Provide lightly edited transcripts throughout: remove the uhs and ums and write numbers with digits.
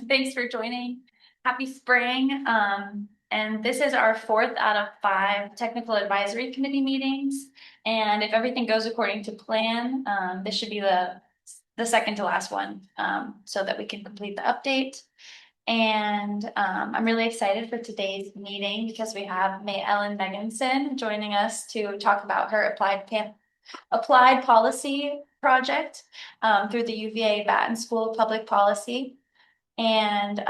Thanks for joining. Happy spring. And this is our fourth out of 5 technical advisory committee meetings. And if everything goes according to plan, this should be the second to last one, so that we can complete the update. And I'm really excited for today's meeting because we have MaeEllen Megginson joining us to talk about her applied policy project through the UVA Batten School of Public Policy. And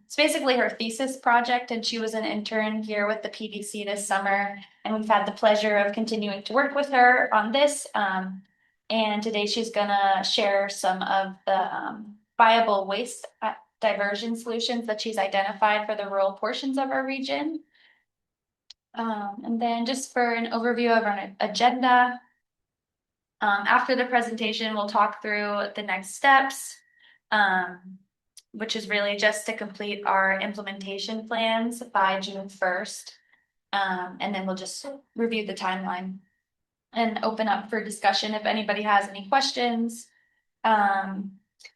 it's basically her thesis project, and she was an intern here with the PDC this summer, and we've had the pleasure of continuing to work with her on this. And today she's gonna share some of the viable waste diversion solutions that she's identified for the rural portions of our region. And then just for an overview of our agenda, after the presentation, we'll talk through the next steps, which is really just to complete our implementation plans by June 1st. And then we'll just review the timeline and open up for discussion if anybody has any questions.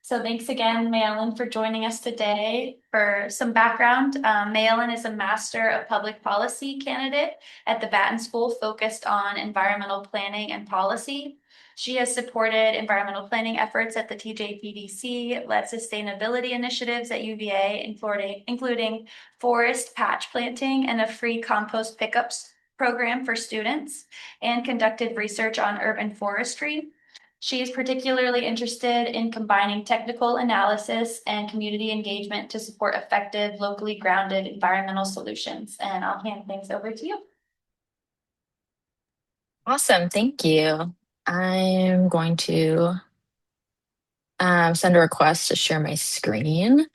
So thanks again, MaeEllen, for joining us today. For some background, MaeEllen is a Master of Public Policy candidate at the Batten School focused on environmental planning and policy. She has supported environmental planning efforts at the TJPDC, led sustainability initiatives at UVA, including forest patch planting and a free compost pickups program for students, and conducted research on urban forestry. She is particularly interested in combining technical analysis and community engagement to support effective, locally grounded environmental solutions. And I'll hand things over to you. Awesome, thank you. I'm going to send a request to share my screen.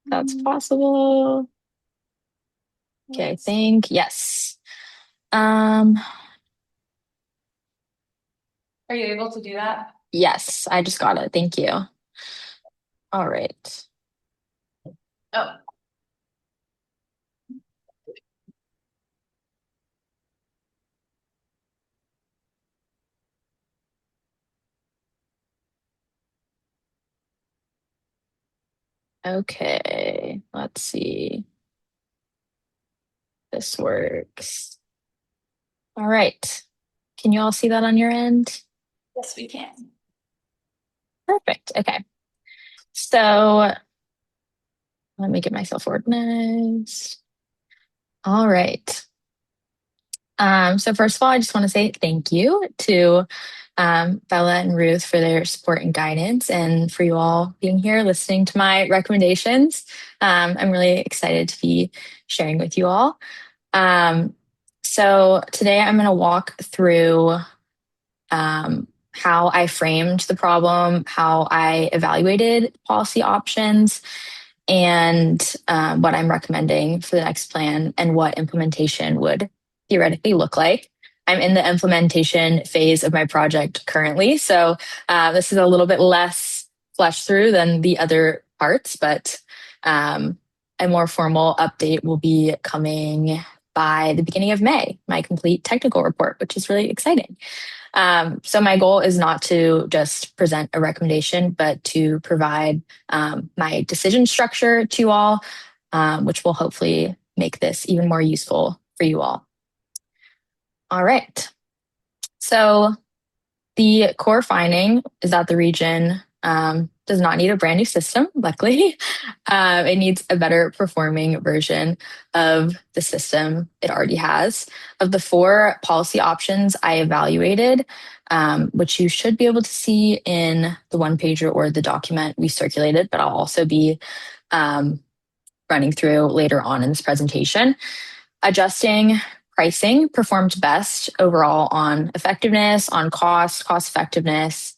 That's possible. Okay, I think, yes. Are you able to do that? Yes, I just got it. Thank you. All right. Oh. Okay, let's see. This works. All right. Can you all see that on your end? Yes, we can. Perfect. Okay. So let me get myself organized. All right. So first of all, I just want to say thank you to Bella and Ruth for their support and guidance, and for you all being here listening to my recommendations. I'm really excited to be sharing with you all. So today I'm going to walk through how I framed the problem, how I evaluated policy options, and what I'm recommending for the next plan and what implementation would theoretically look like. I'm in the implementation phase of my project currently, so this is a little bit less fleshed through than the other parts, but a more formal update will be coming by the beginning of May, my complete technical report, which is really exciting. So my goal is not to just present a recommendation, but to provide my decision structure to you all, which will hopefully make this even more useful for you all. All right. So the core finding is that the region does not need a brand new system, luckily. It needs a better performing version of the system it already has. Of the 4 policy options I evaluated, which you should be able to see in the one-pager or the document we circulated, but I'll also be running through later on in this presentation. Adjusting pricing performed best overall on effectiveness, on cost effectiveness,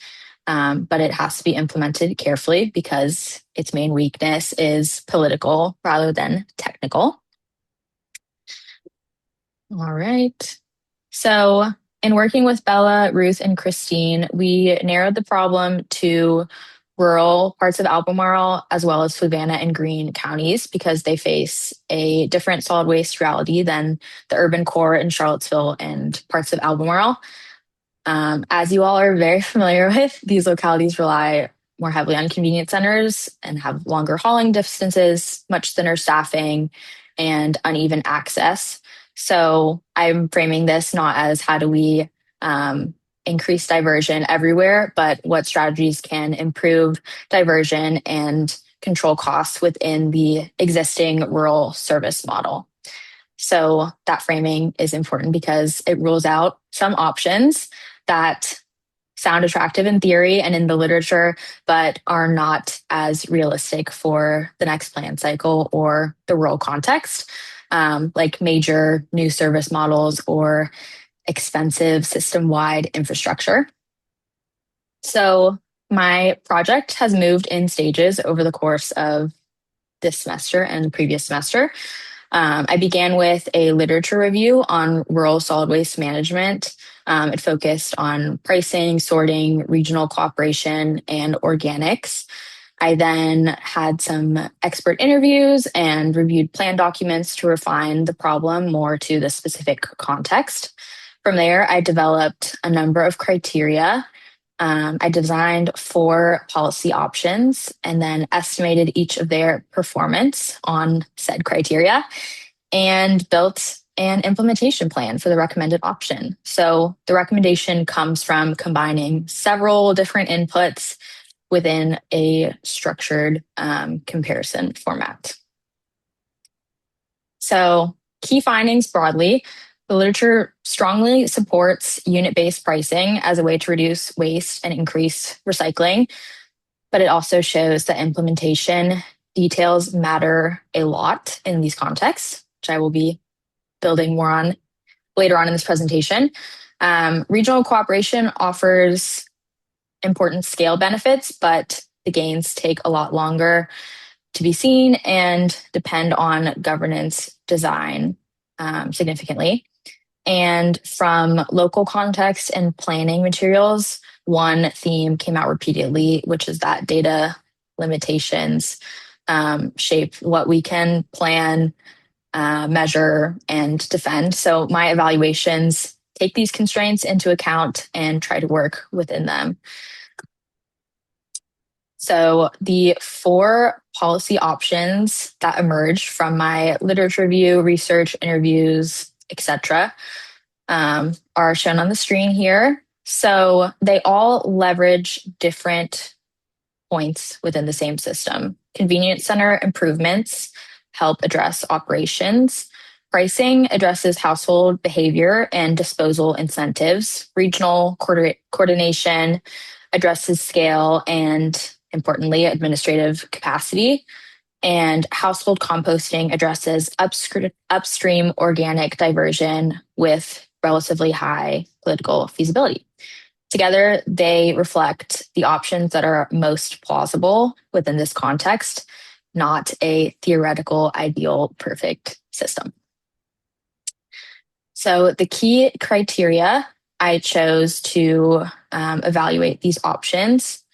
but it has to be implemented carefully because its main weakness is political rather than technical. All right. So in working with Bella, Ruth, and Christine, we narrowed the problem to rural parts of Albemarle, as well as Fluvanna and Greene counties, because they face a different solid waste reality than the urban core in Charlottesville and parts of Albemarle. As you all are very familiar with, these localities rely more heavily on convenience centers and have longer hauling distances, much thinner staffing, and uneven access. So I'm framing this not as how do we increase diversion everywhere, but what strategies can improve diversion and control costs within the existing rural service model. So that framing is important because it rules out some options that sound attractive in theory and in the literature, but are not as realistic for the next plan cycle or the rural context, like major new service models or expensive system-wide infrastructure. So my project has moved in stages over the course of this semester and the previous semester. I began with a literature review on rural solid waste management. It focused on pricing, sorting, regional cooperation, and organics. I then had some expert interviews and reviewed plan documents to refine the problem more to the specific context. From there, I developed a number of criteria. I designed 4 policy options and then estimated each of their performance on said criteria and built an implementation plan for the recommended option. So the recommendation comes from combining several different inputs within a structured comparison format. So key findings broadly, the literature strongly supports unit-based pricing as a way to reduce waste and increase recycling, but it also shows that implementation details matter a lot in these contexts, which I will be building more on later on in this presentation. Regional cooperation offers important scale benefits, but the gains take a lot longer to be seen and depend on governance design significantly. And from local context and planning materials, one theme came out repeatedly, which is that data limitations shape what we can plan, measure, and defend. So my evaluations take these constraints into account and try to work within them. So the 4 policy options that emerged from my literature review, research, interviews, etc., are shown on the screen here. So they all leverage different points within the same system. Convenience center improvements help address operations. Pricing addresses household behavior and disposal incentives. Regional coordination addresses scale and, importantly, administrative capacity. And household composting addresses upstream organic diversion with relatively high political feasibility. Together, they reflect the options that are most plausible within this context, not a theoretical, ideal, perfect system. So the key criteria I chose to evaluate these options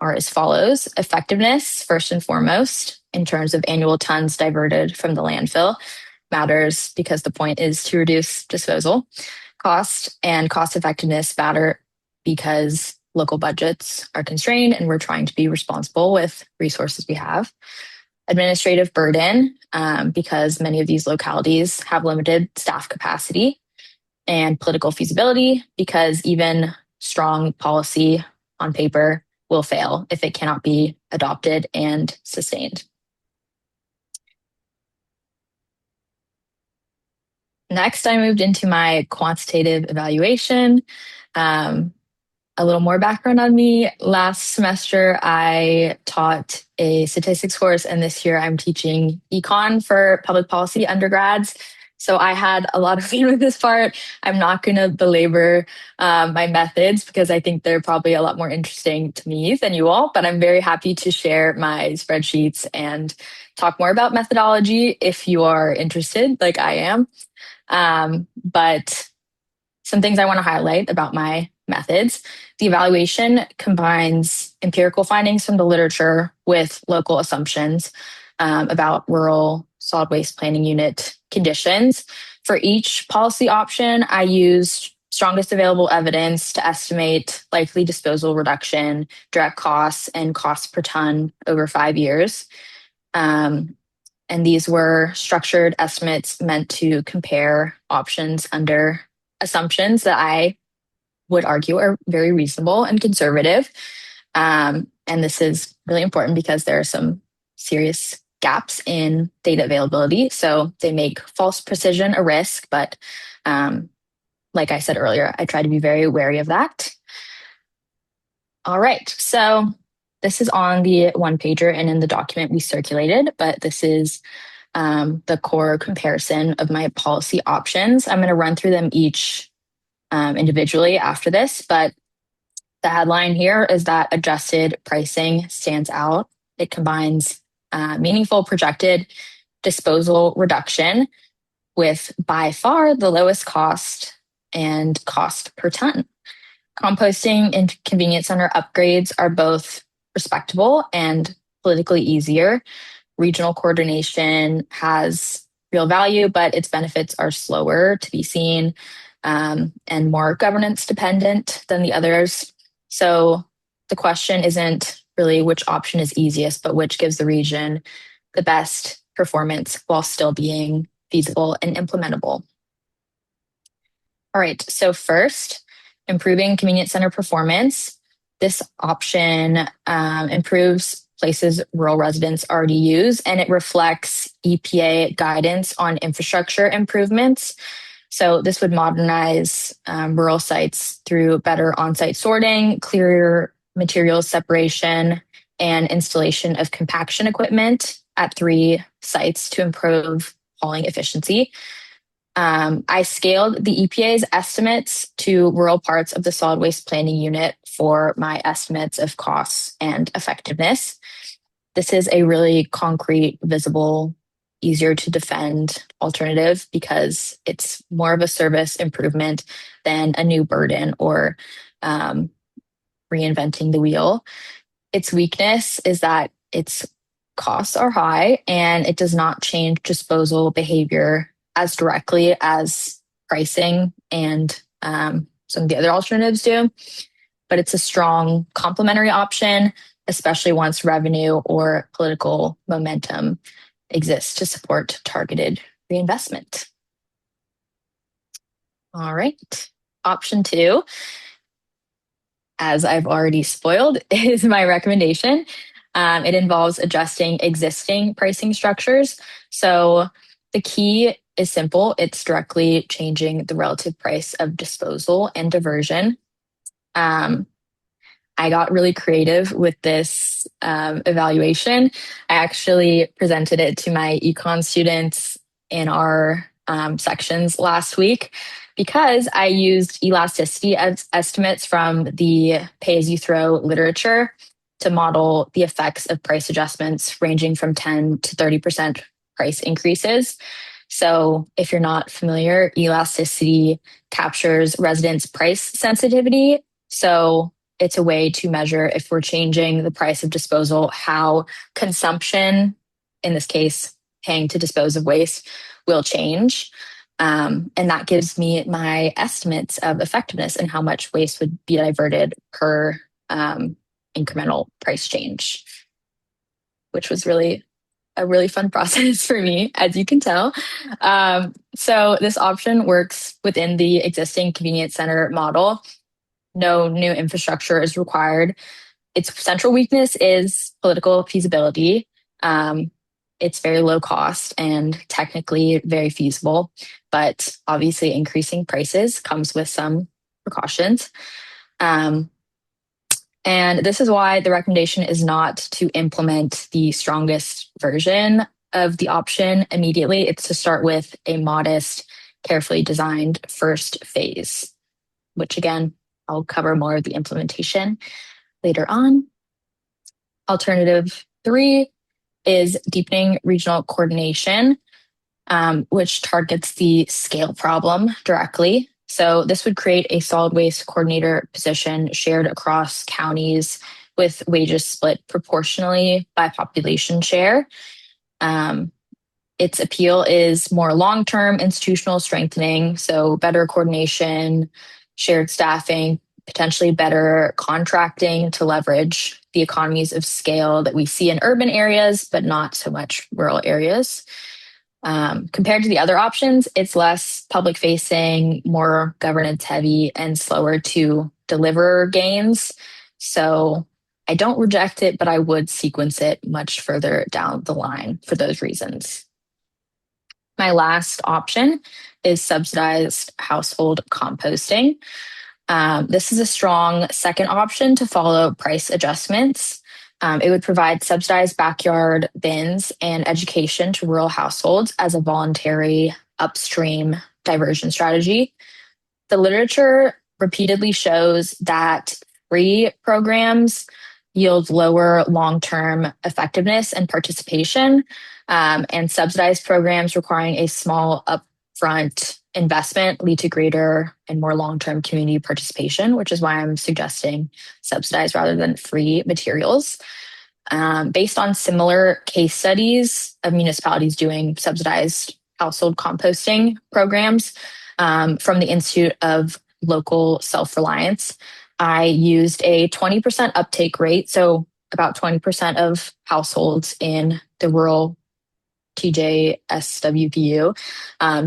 are as follows. Effectiveness, first and foremost, in terms of annual tons diverted from the landfill, matters because the point is to reduce disposal. Cost and cost effectiveness matter because local budgets are constrained and we're trying to be responsible with resources we have. Administrative burden, because many of these localities have limited staff capacity. And political feasibility, because even strong policy on paper will fail if it cannot be adopted and sustained. Next, I moved into my quantitative evaluation. A little more background on me. Last semester, I taught a statistics course, and this year I'm teaching econ for public policy undergrads. So I had a lot of fun with this part. I'm not going to belabor my methods because I think they're probably a lot more interesting to me than you all, but I'm very happy to share my spreadsheets and talk more about methodology if you are interested, like I am. But some things I want to highlight about my methods. The evaluation combines empirical findings from the literature with local assumptions about rural solid waste planning unit conditions. For each policy option, I used strongest available evidence to estimate likely disposal reduction, direct costs, and costs per ton over 5 years. And these were structured estimates meant to compare options under assumptions that I would argue are very reasonable and conservative. And this is really important because there are some serious gaps in data availability. So they make false precision a risk, but like I said earlier, I try to be very wary of that. All right, so this is on the one pager and in the document we circulated, but this is the core comparison of my policy options. I'm going to run through them each individually after this, but the headline here is that adjusted pricing stands out. It combines meaningful projected disposal reduction with by far the lowest cost and cost per ton. Composting and convenience center upgrades are both respectable and politically easier. Regional coordination has real value, but its benefits are slower to be seen and more governance dependent than the others. So the question isn't really which option is easiest, but which gives the region the best performance while still being feasible and implementable. All right, so first, improving convenience center performance. This option improves places rural residents already use, and it reflects EPA guidance on infrastructure improvements. So this would modernize rural sites through better on-site sorting, clearer materials separation, and installation of compaction equipment at 3 sites to improve hauling efficiency. I scaled the EPA's estimates to rural parts of the solid waste planning unit for my estimates of costs and effectiveness. This is a really concrete, visible, easier to defend alternative because it's more of a service improvement than a new burden or reinventing the wheel. Its weakness is that its costs are high and it does not change disposal behavior as directly as pricing and some of the other alternatives do. But it's a strong complementary option, especially once revenue or political momentum exists to support targeted reinvestment. All right. Option 2, as I've already spoiled, is my recommendation. It involves adjusting existing pricing structures. So the key is simple. It's directly changing the relative price of disposal and diversion. I got really creative with this evaluation. I actually presented it to my econ students in our sections last week because I used elasticity as estimates from the pay-as-you-throw literature to model the effects of price adjustments ranging from 10 to 30% price increases. So if you're not familiar, elasticity captures residents' price sensitivity. So it's a way to measure if we're changing the price of disposal, how consumption, in this case, paying to dispose of waste, will change. And that gives me my estimates of effectiveness and how much waste would be diverted per incremental price change, which was really a really fun process for me, as you can tell. So this option works within the existing convenience center model. No new infrastructure is required. Its central weakness is political feasibility. It's very low cost and technically very feasible, but obviously increasing prices comes with some precautions. And this is why the recommendation is not to implement the strongest version of the option immediately. It's to start with a modest, carefully designed first phase, which again, I'll cover more of the implementation later on. Alternative 3 is deepening regional coordination, which targets the scale problem directly. So this would create a solid waste coordinator position shared across counties with wages split proportionally by population share. Its appeal is more long-term institutional strengthening, so better coordination, shared staffing, potentially better contracting to leverage the economies of scale that we see in urban areas, but not so much rural areas. Compared to the other options, it's less public facing, more governance heavy, and slower to deliver gains. So I don't reject it, but I would sequence it much further down the line for those reasons. My last option is subsidized household composting. This is a strong second option to follow price adjustments. It would provide subsidized backyard bins and education to rural households as a voluntary upstream diversion strategy. The literature repeatedly shows that free programs yield lower long-term effectiveness and participation, and subsidized programs requiring a small upfront investment lead to greater and more long-term community participation, which is why I'm suggesting subsidized rather than free materials. Based on similar case studies of municipalities doing subsidized household composting programs, from the Institute of Local Self-Reliance, I used a 20% uptake rate. So about 20% of households in the rural TJSWPU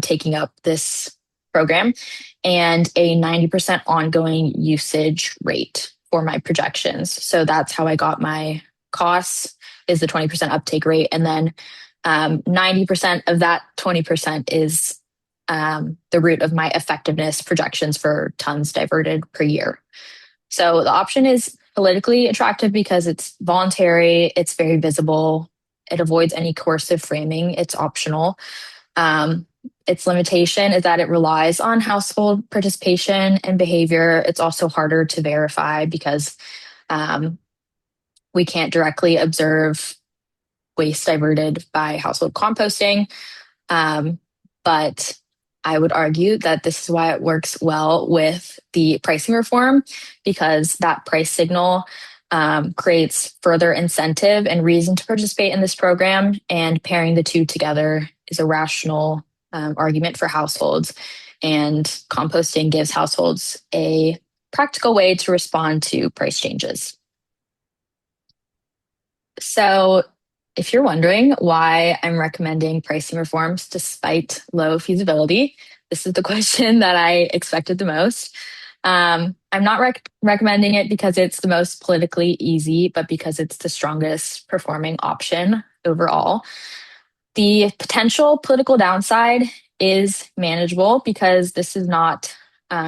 taking up this program, and a 90% ongoing usage rate for my projections. So that's how I got my costs, is the 20% uptake rate. And then 90% of that 20% is the root of my effectiveness projections for tons diverted per year. So the option is politically attractive because it's voluntary, it's very visible, it avoids any coercive framing, it's optional. Its limitation is that it relies on household participation and behavior. It's also harder to verify because we can't directly observe waste diverted by household composting. But I would argue that this is why it works well with the pricing reform, because that price signal creates further incentive and reason to participate in this program, and pairing the two together is a rational argument for households. And composting gives households a practical way to respond to price changes. So, if you're wondering why I'm recommending pricing reforms despite low feasibility, this is the question that I expected the most. I'm not recommending it because it's the most politically easy, but because it's the strongest performing option overall. The potential political downside is manageable because this is not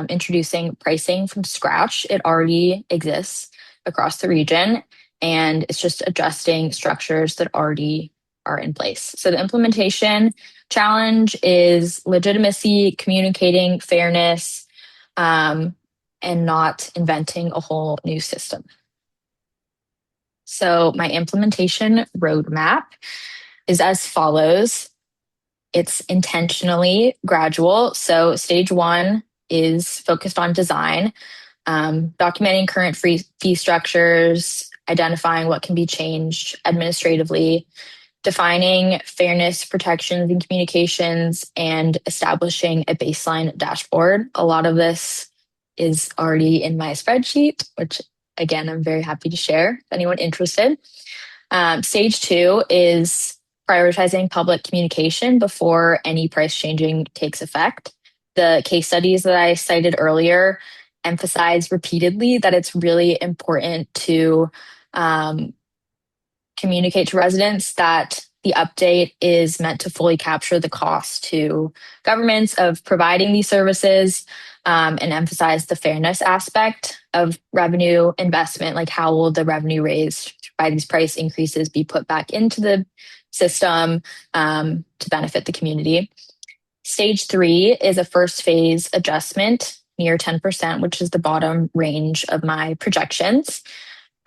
introducing pricing from scratch. It already exists across the region, and it's just adjusting structures that already are in place. So the implementation challenge is legitimacy, communicating fairness, and not inventing a whole new system. So my implementation roadmap is as follows. It's intentionally gradual. So stage one is focused on design, documenting current fee structures, identifying what can be changed administratively, defining fairness, protections, and communications, and establishing a baseline dashboard. A lot of this is already in my spreadsheet, which again, I'm very happy to share if anyone interested. Stage two is prioritizing public communication before any price changing takes effect. The case studies that I cited earlier emphasize repeatedly that it's really important to communicate to residents that the update is meant to fully capture the cost to governments of providing these services, and emphasize the fairness aspect of revenue investment, like how will the revenue raised by these price increases be put back into the system to benefit the community. Stage three is a first phase adjustment near 10%, which is the bottom range of my projections.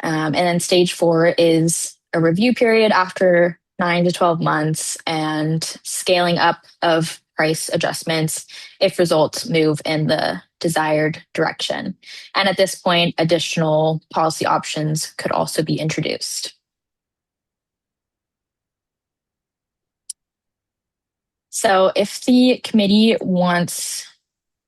And then stage four is a review period after 9 to 12 months and scaling up of price adjustments if results move in the desired direction. And at this point, additional policy options could also be introduced. So if the committee wants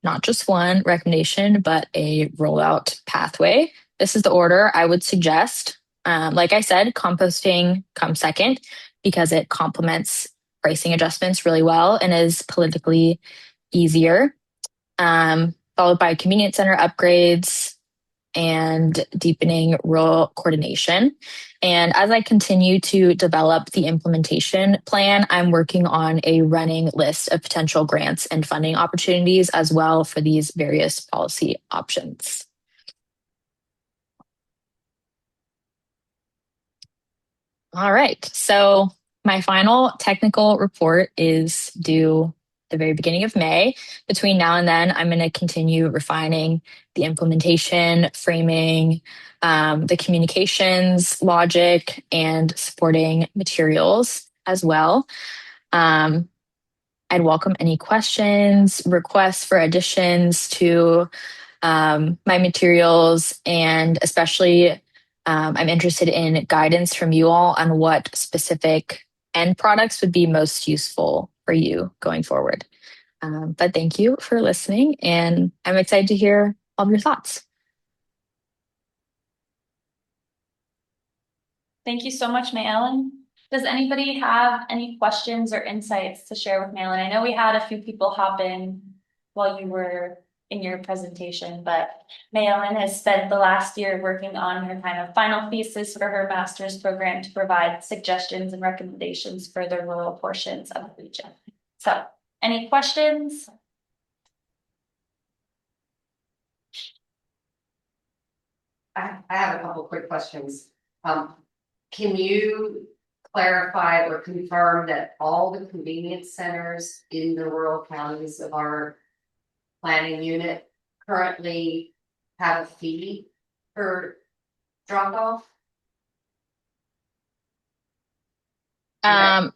not just one recommendation, but a rollout pathway. This is the order I would suggest. Like I said, composting comes second because it complements pricing adjustments really well and is politically easier. Followed by convenience center upgrades and deepening rural coordination. And as I continue to develop the implementation plan, I'm working on a running list of potential grants and funding opportunities as well for these various policy options. All right. So my final technical report is due the very beginning of May. Between now and then, I'm going to continue refining the implementation, framing, the communications, logic, and supporting materials as well. I'd welcome any questions, requests for additions to my materials, and especially I'm interested in guidance from you all on what specific end products would be most useful for you going forward. But thank you for listening, and I'm excited to hear all of your thoughts. Thank you so much, MaeEllen. Does anybody have any questions or insights to share with MaeEllen? I know we had a few people hop in while you were in your presentation, but MaeEllen has spent the last year working on her kind of final thesis for her master's program to provide suggestions and recommendations for the rural portions of the region. So, any questions? I have a couple quick questions. Can you clarify or confirm that all the convenience centers in the rural counties of our planning unit currently have a fee for drop off? Yeah.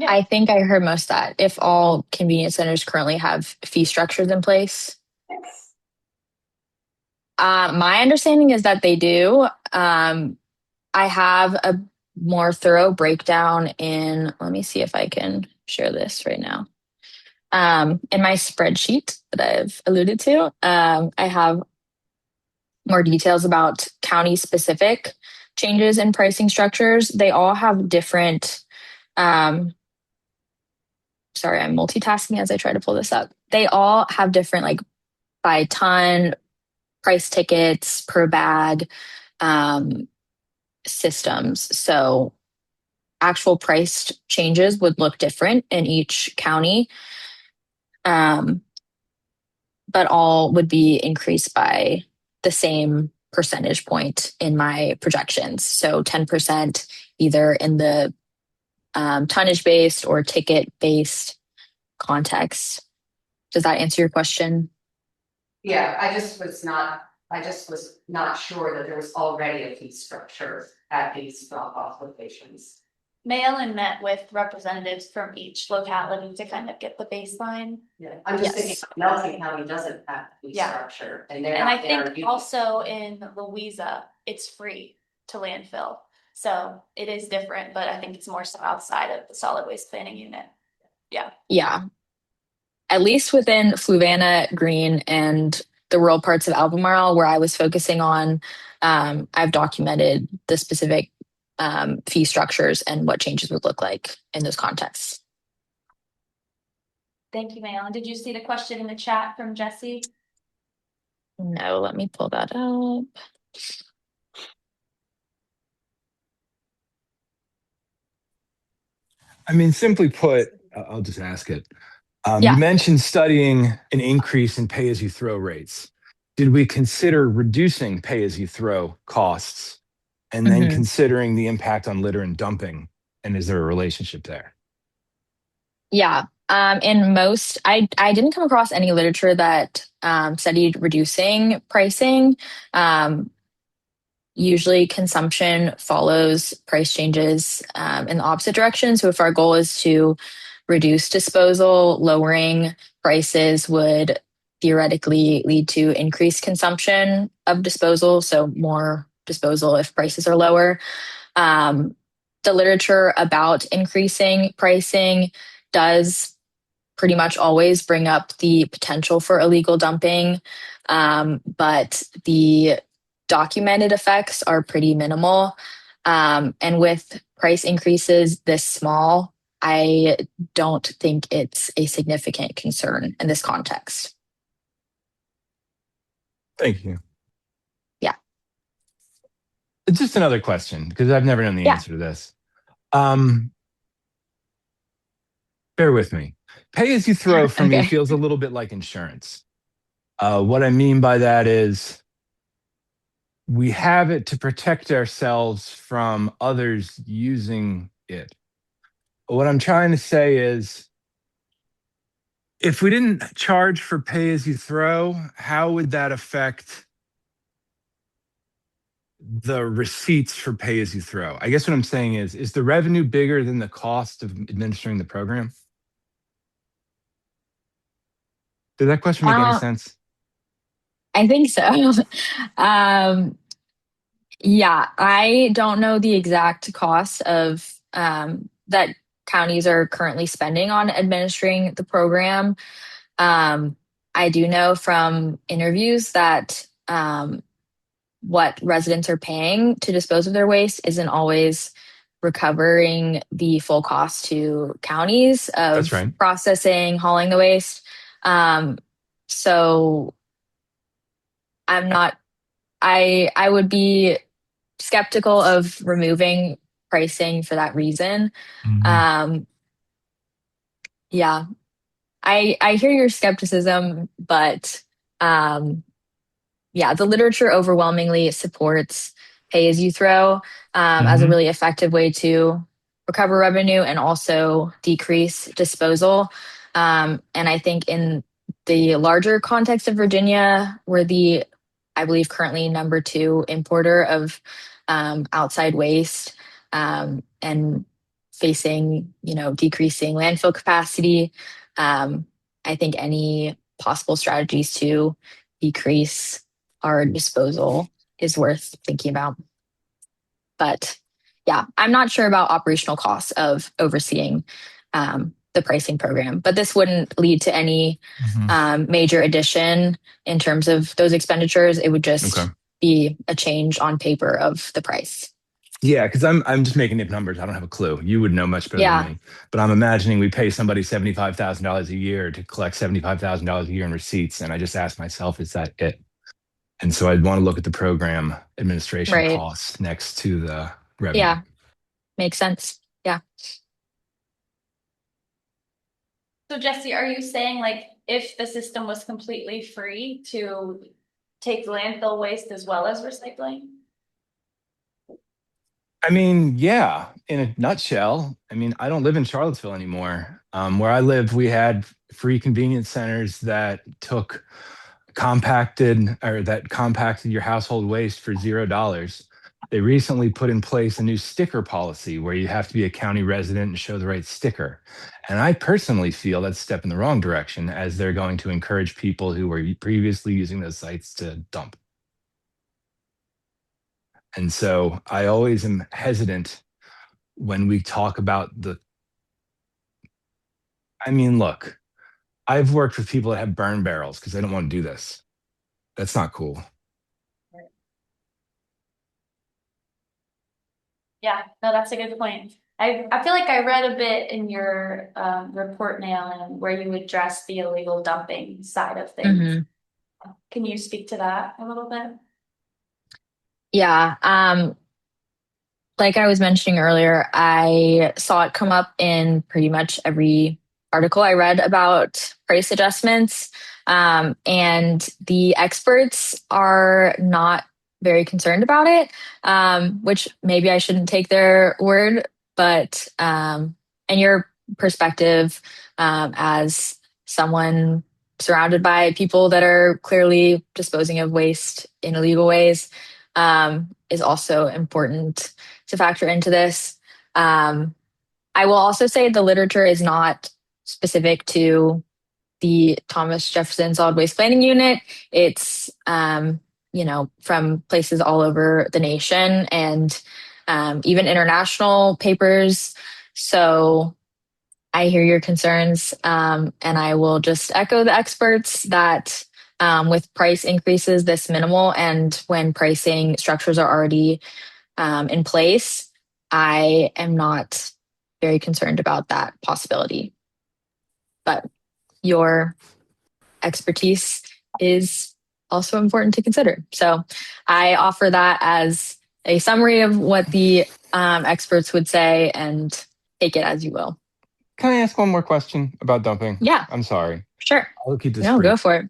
I think I heard most of that. If all convenience centers currently have fee structures in place. Yes. My understanding is that they do. I have a more thorough breakdown let me see if I can share this right now. In my spreadsheet that I've alluded to, I have more details about county specific changes in pricing structures. They all have different, sorry, I'm multitasking as I try to pull this up. They all have different, like by ton, price tickets per bag, systems. So actual price changes would look different in each county, but all would be increased by the same percentage point in my projections. So 10% either in the tonnage based or ticket based context. Does that answer your question? Yeah, I just was not sure that there was already a fee structure at these drop off locations. MaeEllen met with representatives from each locality to kind of get the baseline. Yeah, I'm just thinking Nelson County doesn't have a fee structure, and they're And not I think also in Louisa, it's free to landfill. So it is different, but I think it's more so outside of the solid waste planning unit. Yeah. Yeah. At least within Fluvanna, Green, and the rural parts of Albemarle, where I was focusing on, I've documented the specific fee structures and what changes would look like in those contexts. Thank you, MaeEllen. Did you see the question in the chat from Jesse? No, let me pull that up. I mean, simply put, I'll just ask it. Yeah. You mentioned studying an increase in pay-as-you-throw rates. Did we consider reducing pay-as-you-throw costs and then considering the impact on litter and dumping? And is there a relationship there? Yeah. In most, I didn't come across any literature that studied reducing pricing. Usually consumption follows price changes in the opposite direction. So if our goal is to reduce disposal, lowering prices would theoretically lead to increased consumption of disposal. So more disposal if prices are lower. The literature about increasing pricing does pretty much always bring up the potential for illegal dumping, but the documented effects are pretty minimal. And with price increases this small, I don't think it's a significant concern in this context. Thank you. Yeah. It's just another question because I've never known the Yeah. answer to this. Bear with me. Pay as you throw for me Okay. feels a little bit like insurance. What I mean by that is we have it to protect ourselves from others using it. What I'm trying to say is if we didn't charge for pay as you throw, how would that affect the receipts for pay as you throw? I guess what I'm saying is the revenue bigger than the cost of administering the program? Did that question make any sense? I think so. Yeah, I don't know the exact cost of that counties are currently spending on administering the program. I do know from interviews that what residents are paying to dispose of their waste isn't always recovering the full cost to counties That's of right. processing, hauling the waste. So I'm not, I would be skeptical of removing pricing for that reason. Yeah, I hear your skepticism, but yeah, the literature overwhelmingly supports pay as you throw as a really effective way to recover revenue and also decrease disposal. And I think in the larger context of Virginia, we're the, I believe, currently number 2 importer of outside waste and facing, decreasing landfill capacity. I think any possible strategies to decrease our disposal is worth thinking about. But yeah, I'm not sure about operational costs of overseeing the pricing program, but this wouldn't lead to any major addition in terms of those expenditures. It would just be a change on paper of the price. Yeah, because I'm just making up numbers. I don't have a clue. You would know much better than me. But I'm imagining we pay somebody $75,000 a year to collect $75,000 a year in receipts, and I just ask myself, is that it? And so I'd want to look at the program administration costs next to the revenue. Yeah, makes sense. Yeah. So Jesse, are you saying like if the system was completely free to take landfill waste as well as recycling? I mean, yeah, in a nutshell. I mean, I don't live in Charlottesville anymore. Where I lived, we had free convenience centers that took compacted your household waste for $0. They recently put in place a new sticker policy where you have to be a county resident and show the right sticker. And I personally feel that's a step in the wrong direction, as they're going to encourage people who were previously using those sites to dump. And so I always am hesitant when we talk about look, I've worked with people that have burn barrels because they don't want to do this. That's not cool. Yeah, no, that's a good point. I feel like I read a bit in your report, MaeEllen, where you address the illegal dumping side of things. Can you speak to that a little bit? Yeah. Like I was mentioning earlier, I saw it come up in pretty much every article I read about price adjustments. And the experts are not very concerned about it, which maybe I shouldn't take their word, but and your perspective as someone surrounded by people that are clearly disposing of waste in illegal ways is also important to factor into this. I will also say the literature is not specific to the Thomas Jefferson Solid Waste Planning Unit. It's from places all over the nation and even international papers. So I hear your concerns, and I will just echo the experts that with price increases this minimal and when pricing structures are already in place, I am not very concerned about that possibility. But your expertise is also important to consider. So I offer that as a summary of what the experts would say and take it as you will. Can I ask one more question about dumping? Yeah. I'm sorry. Sure. I'll keep this No, brief. go for it.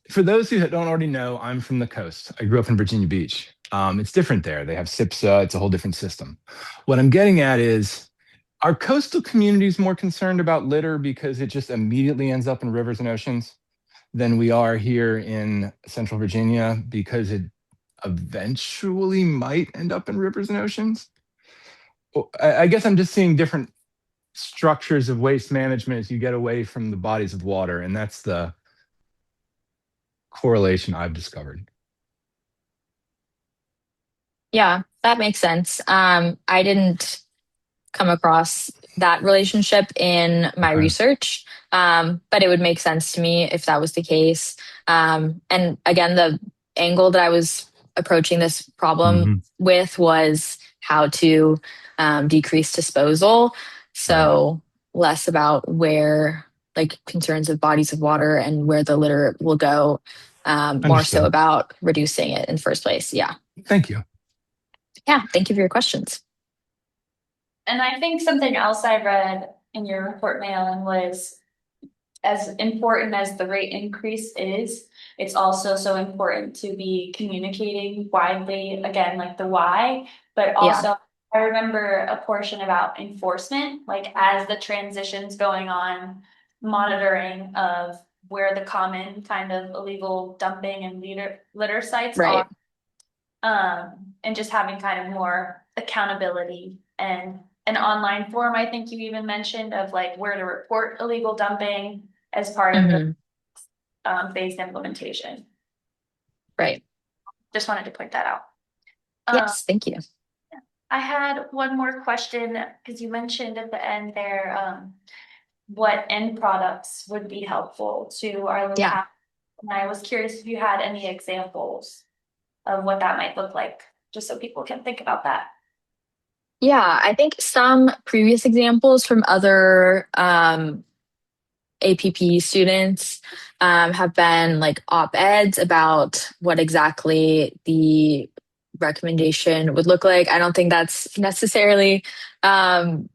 For those who don't already know, I'm from the coast. I grew up in Virginia Beach. It's different there. They have SIPSA. It's a whole different system. What I'm getting at is, are coastal communities more concerned about litter because it just immediately ends up in rivers and oceans than we are here in Central Virginia because it eventually might end up in rivers and oceans? I guess I'm just seeing different structures of waste management as you get away from the bodies of water, and that's the correlation I've discovered. Yeah, that makes sense. I didn't come across that relationship in my Okay. research, but it would make sense to me if that was the case. And again, the angle that I was approaching this problem Mhm. with was how to decrease disposal. Right. So less about where like concerns of bodies of water and where the litter will go, more so Understood. about reducing it in the first place. Yeah. Thank you. Yeah. Thank you for your questions. And I think something else I read in your report, MaeEllen, was as important as the rate increase is, it's also so important to be communicating widely, again, like the why, but Yeah. also I remember a portion about enforcement, like as the transition's going on, monitoring of where the common kind of illegal dumping and litter sites Right. are. And just having kind of more accountability and an online form, I think you even mentioned of like where to report illegal dumping as part of the Hmm. phased implementation. Right. Just wanted to point that out. Yes. Thank you. I had one more question because you mentioned at the end there, what end products would be helpful to our Yeah. locale. And I was curious if you had any examples of what that might look like, just so people can think about that. Yeah, I think some previous examples from other APP students have been like op-eds about what exactly the recommendation would look like. I don't think that's necessarily um,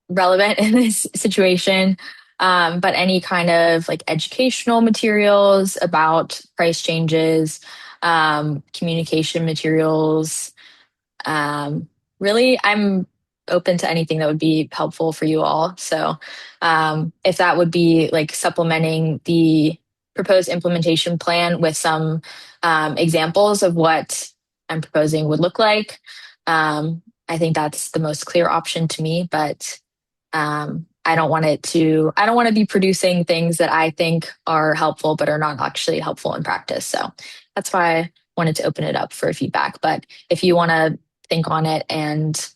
relevant in this situation, but any kind of like educational materials about price changes, communication materials. Um, Really, I'm open to anything that would be helpful for you all. So, if that would be like supplementing the proposed implementation plan with some examples of what I'm proposing would look like, I think that's the most clear option to me. But I don't want to be producing things that I think are helpful but are not actually helpful in practice. So that's why I wanted to open it up for feedback. But if you want to think on it and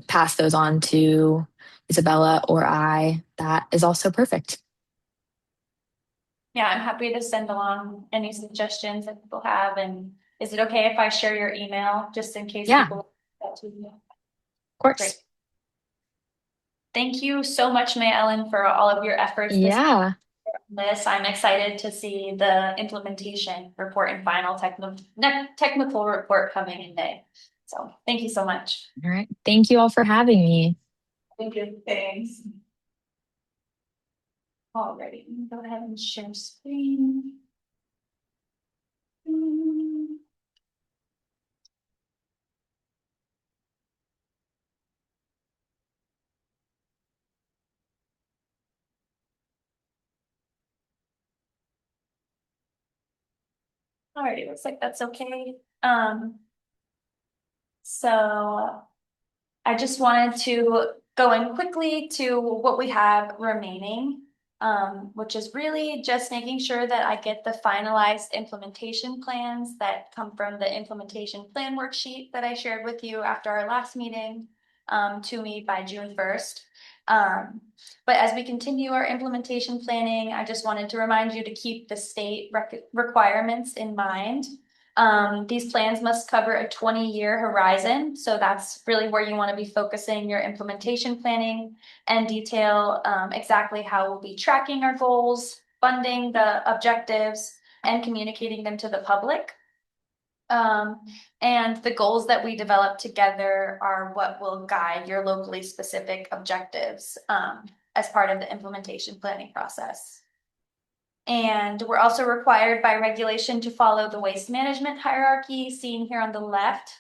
pass those on to Isabella or I, that is also perfect. Yeah, I'm happy to send along any suggestions that people have. And is it okay if I share your email just in case Yeah, people? of Great. course. Thank you so much, MaeEllen, for all of your efforts Yeah. this. I'm excited to see the implementation report and final technical report coming in May. So thank you so much. All right. Thank you all for having me. Thank you. Thanks. Alrighty, go ahead and share screen. Alrighty, looks like that's okay. So I just wanted to go in quickly to what we have remaining, which is really just making sure that I get the finalized implementation plans that come from the implementation plan worksheet that I shared with you after our last meeting. to me by June 1st. But as we continue our implementation planning, I just wanted to remind you to keep the state requirements in mind. These plans must cover a 20-year horizon. So that's really where you want to be focusing your implementation planning and detail exactly how we'll be tracking our goals, funding the objectives, and communicating them to the public. And the goals that we develop together are what will guide your locally specific objectives as part of the implementation planning process. And we're also required by regulation to follow the waste management hierarchy seen here on the left.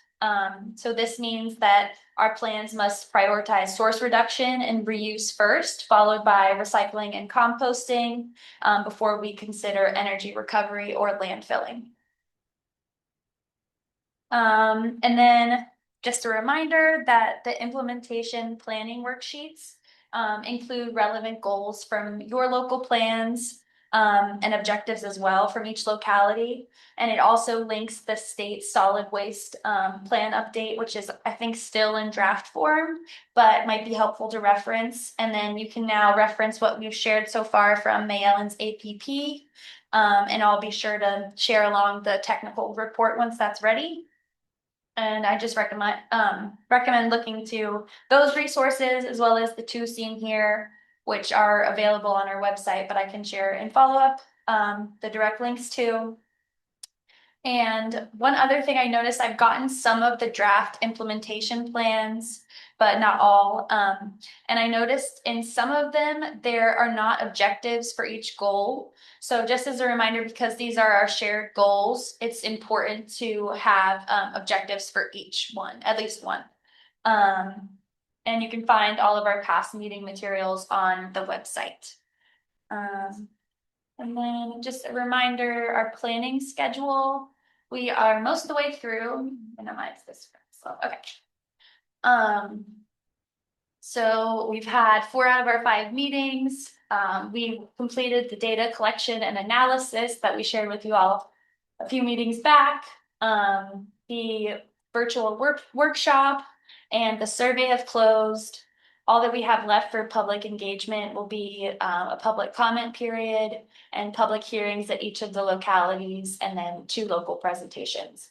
So this means that our plans must prioritize source reduction and reuse first, followed by recycling and composting before we consider energy recovery or landfilling. And then just a reminder that the implementation planning worksheets include relevant goals from your local plans and objectives as well from each locality. And it also links the state solid waste plan update, which is, I think, still in draft form, but might be helpful to reference. And then you can now reference what we've shared so far from MaeEllen's APP. And I'll be sure to share along the technical report once that's ready. And I just recommend looking to those resources as well as the two seen here, which are available on our website, but I can share in follow-up the direct links to. And one other thing I noticed, I've gotten some of the draft implementation plans, but not all. And I noticed in some of them, there are not objectives for each goal. So just as a reminder, because these are our shared goals, it's important to have objectives for each one, at least one. And you can find all of our past meeting materials on the website. And then just a reminder, our planning schedule, we are most of the way through. Minimize this. So, okay. So we've had 4 out of our 5 meetings. We completed the data collection and analysis that we shared with you all a few meetings back. The virtual workshop and the survey have closed. All that we have left for public engagement will be a public comment period and public hearings at each of the localities, and then 2 local presentations.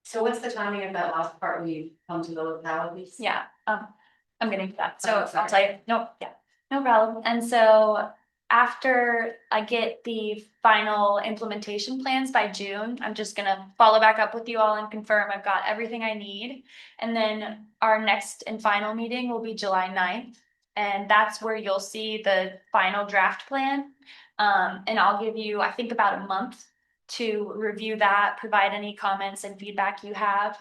So what's the timing of that last part when you come to the localities? Yeah, I'm getting to that. So I'll tell you, no problem. And so after I get the final implementation plans by June, I'm just gonna follow back up with you all and confirm I've got everything I need. And then our next and final meeting will be July 9th. And that's where you'll see the final draft plan. And I'll give you, I think, about a month to review that, provide any comments and feedback you have.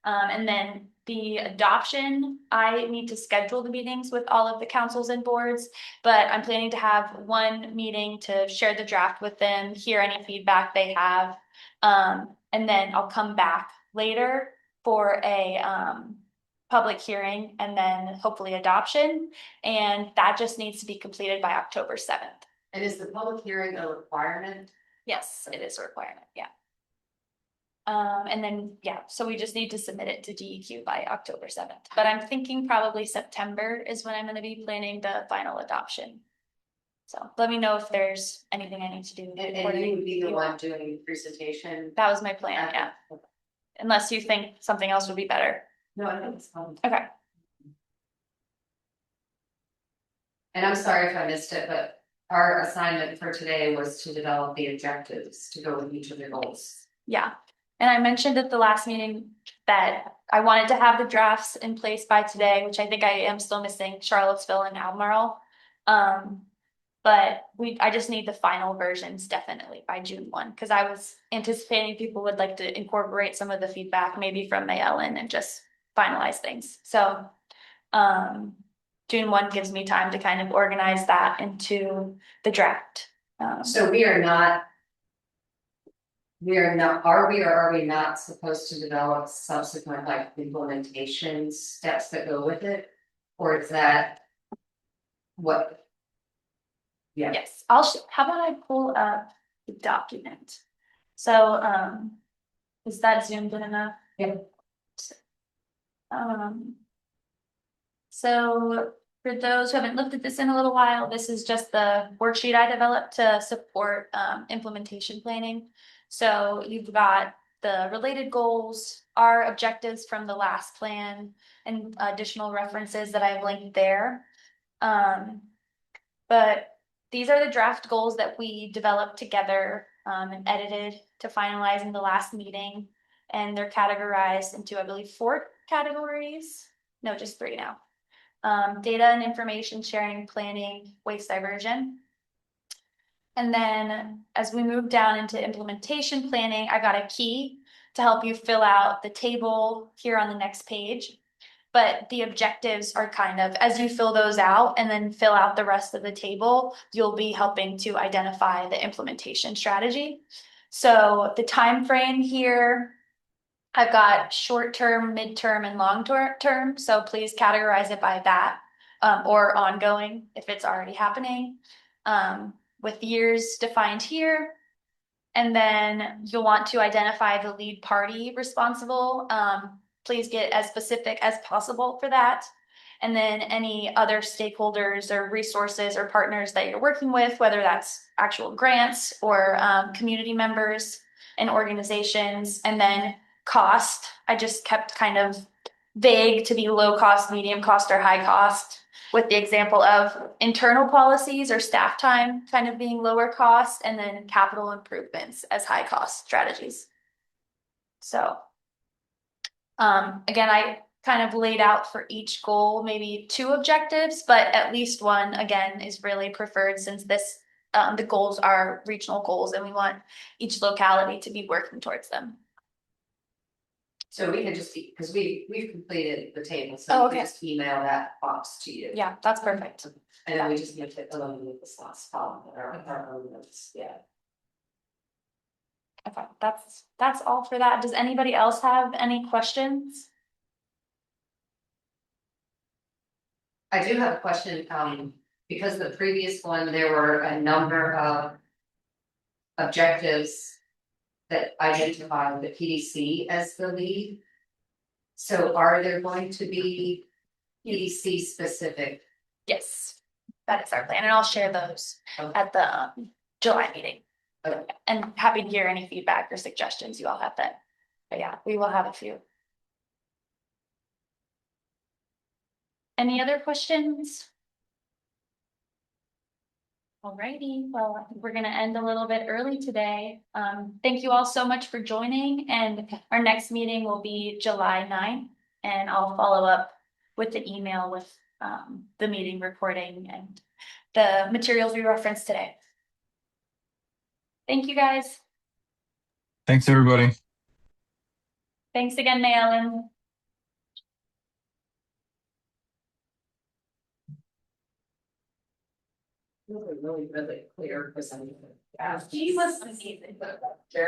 And then the adoption, I need to schedule the meetings with all of the councils and boards, but I'm planning to have one meeting to share the draft with them, hear any feedback they have. And then I'll come back later for a public hearing and then hopefully adoption. And that just needs to be completed by October 7th. And is the public hearing a requirement? Yes, it is a requirement, yeah. And then, yeah, so we just need to submit it to DEQ by October 7th. But I'm thinking probably September is when I'm gonna be planning the final adoption. So let me know if there's anything I need to do. And you would be the one doing the presentation? That was my plan, yeah. Unless you think something else would be better. No, I think it's fine. Okay. And I'm sorry if I missed it, but our assignment for today was to develop the objectives to go with each of the goals. Yeah, and I mentioned at the last meeting that I wanted to have the drafts in place by today, which I think I am still missing Charlottesville and Albemarle. But I just need the final versions definitely by June 1, because I was anticipating people would like to incorporate some of the feedback maybe from MaeEllen and just finalize things. So June 1 gives me time to kind of organize that into the draft. So we are not, are we or are we not supposed to develop subsequent like implementation steps that go with it? Or is that what? Yeah. Yes, how about I pull up the document? So is that zoomed in enough? Yeah. So for those who haven't looked at this in a little while, this is just the worksheet I developed to support implementation planning. So you've got the related goals, our objectives from the last plan, and additional references that I've linked there. But these are the draft goals that we developed together and edited to finalize in the last meeting. And they're categorized into, I believe, 4 categories. No, just 3 now. Data and information sharing, planning, waste diversion. And then as we move down into implementation planning, I got a key to help you fill out the table here on the next page. But the objectives are kind of, as you fill those out and then fill out the rest of the table, you'll be helping to identify the implementation strategy. So the time frame here, I've got short-term, mid-term, and long-term. So please categorize it by that, or ongoing if it's already happening, with years defined here. And then you'll want to identify the lead party responsible. Please get as specific as possible for that. And then any other stakeholders or resources or partners that you're working with, whether that's actual grants or community members and organizations. And then cost, I just kept kind of vague to be low cost, medium cost, or high cost, with the example of internal policies or staff time kind of being lower cost, and then capital improvements as high cost strategies. So again, I kind of laid out for each goal maybe 2 objectives, but at least one, again, is really preferred, since this the goals are regional goals and we want each locality to be working towards them. So we can just, because we've completed the table, Oh, so we okay. can just email that box to you. Yeah, that's perfect. And then we just need to eliminate this last column, our own notes, yeah. Okay, that's all for that. Does anybody else have any questions? I do have a question, because the previous one, there were a number of objectives that identify the PDC as the lead. So are there going to be PDC specific? Yes, that is our plan, and I'll share those Okay. at the July meeting. Okay. And happy to hear any feedback or suggestions you all have then. But yeah, we will have a few. Any other questions? Alrighty, well, I think we're gonna end a little bit early today. Thank you all so much for joining, and our next meeting will be July 9th, and I'll follow up with the email with the meeting recording and the materials we referenced today. Thank you, guys. Thanks, everybody. Thanks again, MaeEllen. Really, really clear presentation. She was amazing. Very